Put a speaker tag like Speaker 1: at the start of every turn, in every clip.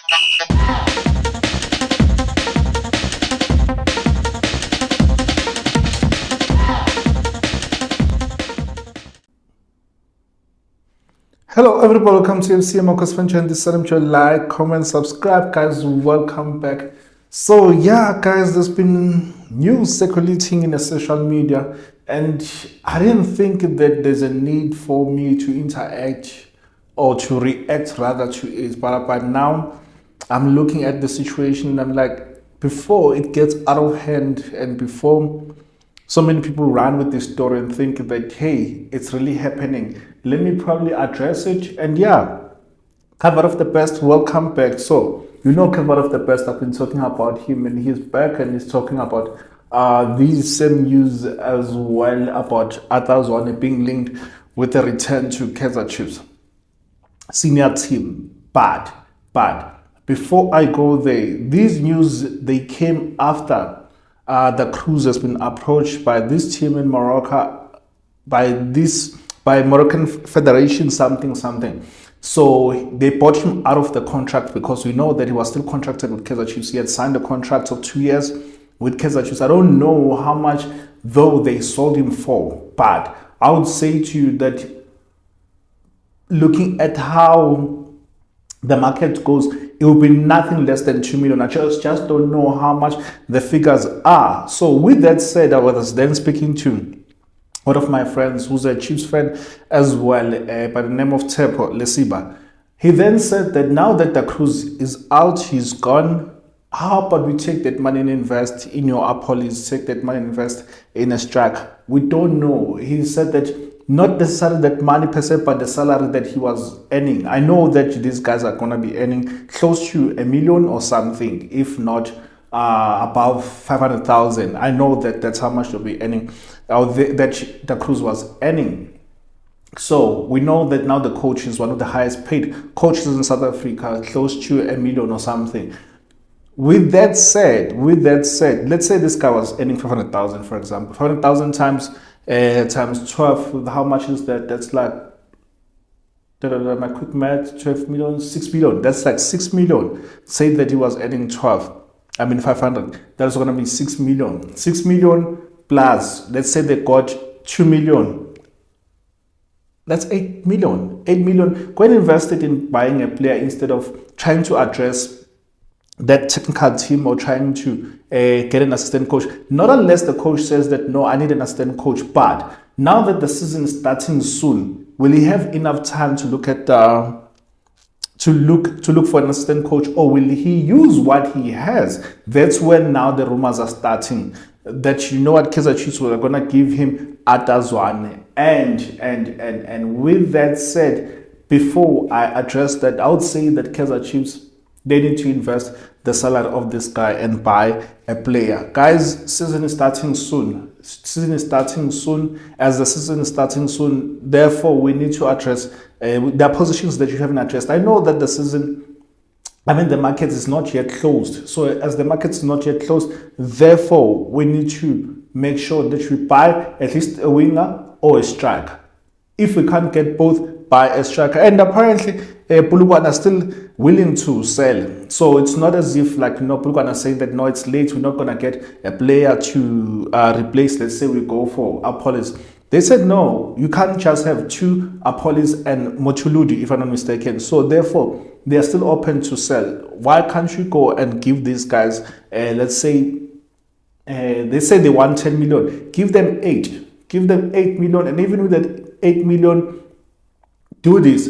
Speaker 1: Hello everybody, welcome to FC Amakhosi channel. This time to like, comment, subscribe, guys. Welcome back. So yeah, guys, there's been news circulating in the social media, and I didn't think that there's a need for me to interact or to react rather to it. But now I'm looking at the situation and I'm like, before it gets out of hand and before so many people run with this story and think that, hey, it's really happening, let me probably address it. And yeah, Cover of the Best, welcome back. So, you know, Cover of the Best, I've been talking about him and he's back and he's talking about these same news as well about Atazwane being linked with the return to Kaizer Chiefs senior team. But before I go there, these news, they came after the Cruz has been approached by this team in Morocco, by Moroccan Federation something. So they bought him out of the contract because we know that he was still contracted with Kaizer Chiefs. He had signed a contract of 2 years with Kaizer Chiefs. I don't know how much though they sold him for, but I would say to you that looking at how the market goes, it will be nothing less than 2 million. I just don't know how much the figures are. So with that said, I was then speaking to one of my friends who's a Chiefs fan as well, by the name of Tepo Lesiba. He then said that now that the Cruz is out, he's gone, how about we take that money and invest in your Apolis, take that money and invest in a strike? We don't know. He said that not necessarily that money per se, but the salary that he was earning. I know that these guys are going to be earning close to $1 million or something, if not above 500,000. I know that that's how much they'll be earning, that the Cruz was earning. So we know that now the coach is one of the highest paid coaches in South Africa, close to $1 million or something. With that said, let's say this guy was earning 500,000, for example. 500,000 times 12, how much is that? That's like, my quick math, 12 million, 6 million. That's like 6 million. Say that he was earning 500. That's going to be 6 million. 6 million plus, let's say they got 2 million. That's 8 million. 8 million. Go and invest it in buying a player instead of trying to address that technical team or trying to get an assistant coach. Not unless the coach says that, no, I need an assistant coach. But now that the season is starting soon, will he have enough time to look at to look for an assistant coach, or will he use what he has? That's when now the rumors are starting that, you know what, Kaizer Chiefs were going to give him Atazwane. And with that said, before I address that, I would say that Kaizer Chiefs, they need to invest the salary of this guy and buy a player. Guys, season is starting soon. As the season is starting soon, therefore, we need to address the positions that you haven't addressed. I know that the market is not yet closed. So as the market is not yet closed, therefore, we need to make sure that we buy at least a winger or a striker. If we can't get both, buy a striker. And apparently, Polokwane are still willing to sell. So it's not as if, like, Polokwane are saying that, no, it's late, we're not going to get a player to replace, let's say we go for Apolis. They said, no, you can't just have two Apolis and Mochuludi, if I'm not mistaken. So therefore, they are still open to sell. Why can't you go and give these guys, let's say, they say they want 10 million. Give them 8. Give them 8 million. And even with that 8 million, do this.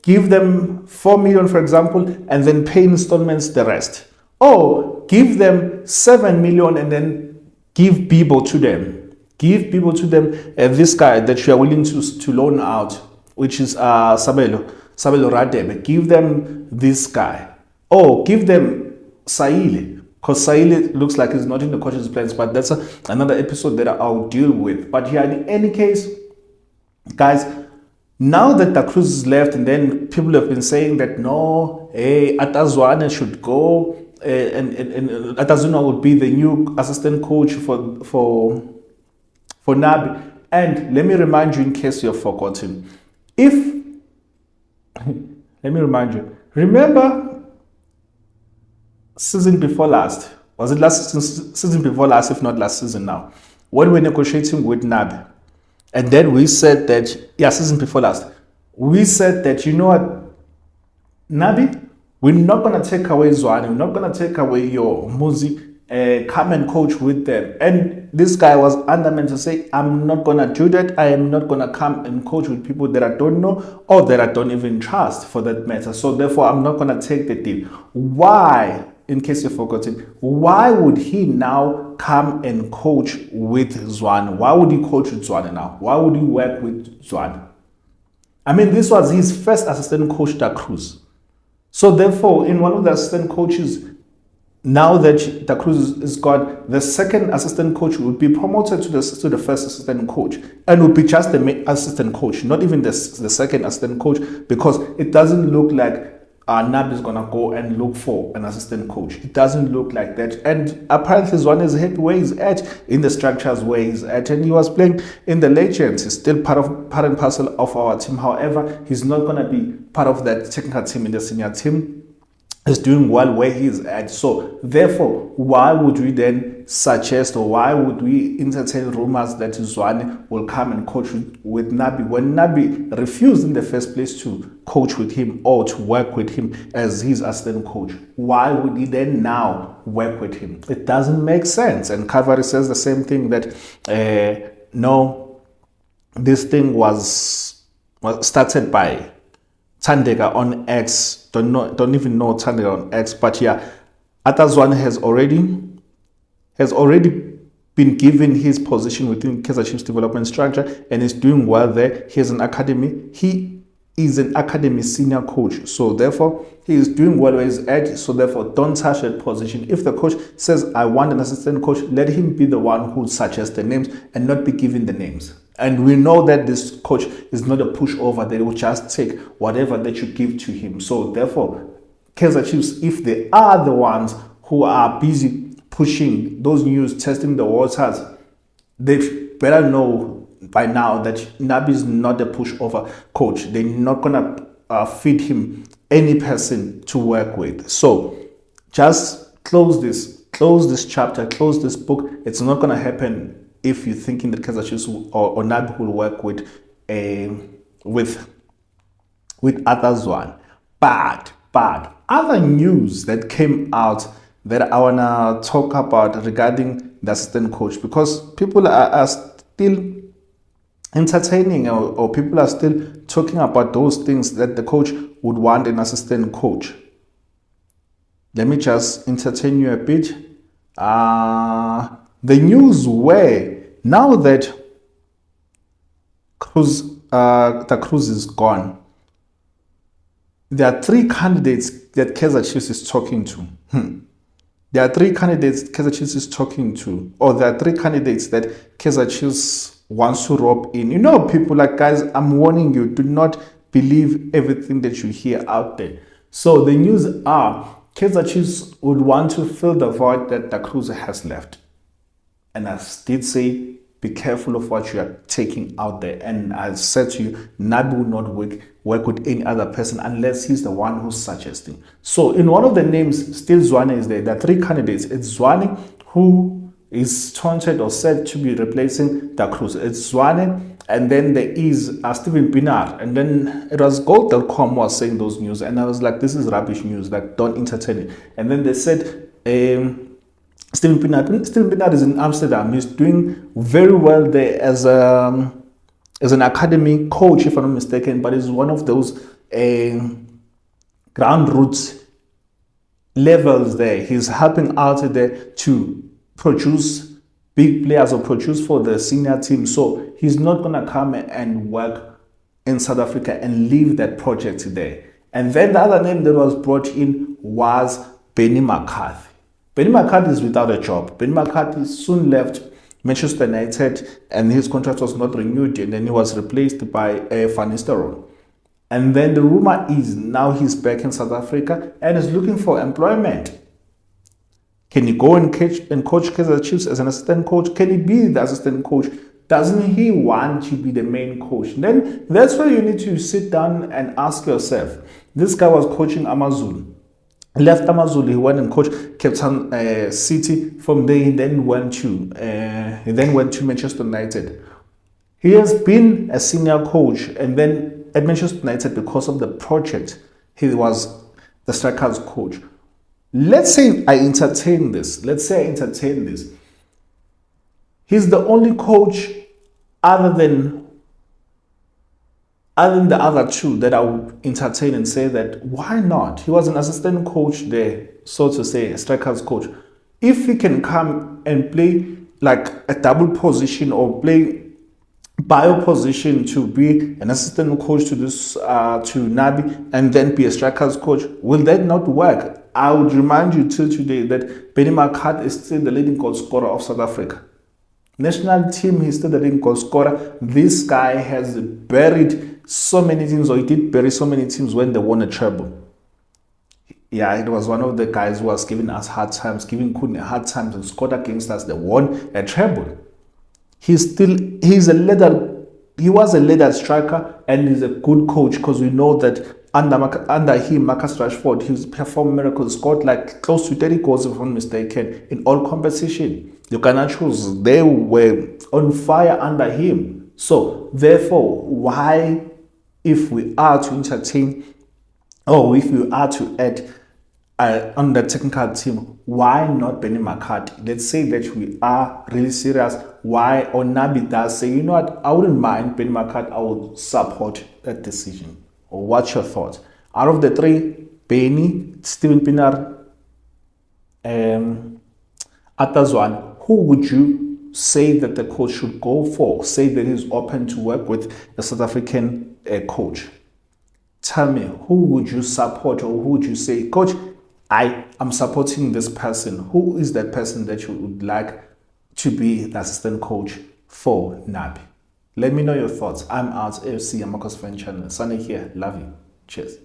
Speaker 1: Give them 4 million, for example, and then pay installments the rest. Or give them 7 million and then give Bibo to them. Give Bibo to them, this guy that you are willing to loan out, which is Sabelo Radebe. Give them this guy. Or give them Saile, because Saile looks like he's not in the coach's plans, but that's another episode that I'll deal with. But yeah, in any case, guys, now that the Cruz is left, and then people have been saying that, no, Atazwane should go, and Atazwane would be the new assistant coach for Nabi. And let me remind you, in case you've forgotten, if let me remind you. Remember season before last? Was it last season before last, if not last season now? When we're negotiating with Nabi. And then we said that, yeah, season before last. We said that, you know what, Nabi, we're not going to take away Zwane. We're not going to take away your music. Come and coach with them. And this guy was adamant to say, I'm not going to do that. I am not going to come and coach with people that I don't know or that I don't even trust, for that matter. So therefore, I'm not going to take the deal. Why? In case you've forgotten, why would he now come and coach with Zwane? Why would he coach with Zwane now? Why would he work with Zwane? I mean, this was his first assistant coach, Cruz. So therefore, in one of the assistant coaches, now that Cruz is gone, the second assistant coach would be promoted to the first assistant coach, and would be just the main assistant coach, not even the second assistant coach, because it doesn't look like Nabi is going to go and look for an assistant coach. It doesn't look like that. And apparently Zwane is happy where he's at, in the structures where he's at, and he was playing in the legends. He's still part and parcel of our team. However, he's not going to be part of that technical team in the senior team. Is doing well where he's at. So therefore, why would we then suggest, or why would we entertain rumors that Zwane will come and coach with Nabi when Nabi refused in the first place to coach with him or to work with him as his assistant coach? Why would he then now work with him? It doesn't make sense. And Calvary says the same thing, that no, this thing was started by Tandega on X. Don't even know Tandega on X, but yeah, Atazwan has already been given his position within Kaizer Chiefs development structure and is doing well there. He has an academy. He is an academy senior coach, so therefore he is doing well where he's at. So therefore, don't touch that position. If the coach says, I want an assistant coach, let him be the one who suggests the names and not be given the names. And we know that this coach is not a pushover. They will just take whatever that you give to him. So therefore, Kaizer Chiefs, if they are the ones who are busy pushing those news, testing the waters, they better know by now that Nabi is not a pushover coach. They're not going to feed him any person to work with. So just close this chapter, close this book. It's not going to happen if you're thinking that Kaizer Chiefs or Nabi will work with Atazwan. But other news that came out that I want to talk about regarding the assistant coach, because people are still entertaining or people are still talking about those things that the coach would want an assistant coach. Let me just entertain you a bit. The news where now that the Cruz is gone, there are three candidates that Kaizer Chiefs is talking to. There are three candidates Kaizer Chiefs is talking to, or there are three candidates that Kaizer Chiefs wants to rope in. You know, people, like, guys, I'm warning you, do not believe everything that you hear out there. So the news are Kaizer Chiefs would want to fill the void that the Cruz has left. And I did say, be careful of what you are taking out there. And I said to you, Nabi will not work with any other person unless he's the one who's suggesting. So in one of the names, still Zwane is there. There are three candidates. It's Zwane, who is taunted or said to be replacing the Cruz. It's Zwane, and then there is Stephen Pienaar. And then it was Gold.com was saying those news. And I was like, this is rubbish news. Like, don't entertain it. And then they said, Stephen Pienaar is in Amsterdam. He's doing very well there as an academy coach, if I'm not mistaken, but he's one of those ground roots levels there. He's helping out there to produce big players or produce for the senior team. So he's not going to come and work in South Africa and leave that project there. And then the other name that was brought in was Benny McCarthy. Benny McCarthy is without a job. Benny McCarthy soon left Manchester United and his contract was not renewed, and then he was replaced by Van Nistelrooy. And then the rumor is now he's back in South Africa and is looking for employment. Can he go and coach Kaizer Chiefs as an assistant coach? Can he be the assistant coach Doesn't he want to be the main coach? Then that's where you need to sit down and ask yourself. This guy was coaching Amazulu. Left Amazulu, he went and coached Cape Town City. From there, he then went to Manchester United. He has been a senior coach, and then at Manchester United, because of the project, he was the strikers coach. Let's say I entertain this. He's the only coach other than the other two that I would entertain and say that why not? He was an assistant coach there, so to say, a strikers coach. If he can come and play like a double position or play bio position to be an assistant coach to Nabi and then be a strikers coach, will that not work? I would remind you till today that Benny McCart is still the leading goal scorer of South Africa. National team, he's still the leading goal scorer. This guy has buried so many teams, or he did bury so many teams when they won a treble. Yeah, it was one of the guys who was giving us hard times, giving Kun hard times, and scored against us. They won a treble. He was a leader striker, and he's a good coach, because we know that under him, Marcus Rashford, he's performed miracles, scored like close to 30 goals, if I'm not mistaken, in all competition. The Garnachos, they were on fire under him. So, therefore, why, if we are to entertain, or if we are to add on the technical team, why not Benny McCarthy? Let's say that we are really serious. Why? Or Nabi does say, you know what, I wouldn't mind Benny McCarthy, I would support that decision. Or what's your thoughts? Out of the three, Benny, Steven Pienaar, Atazwan, who would you say that the coach should go for? Say that he's open to work with a South African coach. Tell me, who would you support, or who would you say, Coach, I am supporting this person? Who is that person that you would like to be the assistant coach for Nabi? Let me know your thoughts. I'm out. AFC Amakhosi fan channel. Sunny here. Love you. Cheers.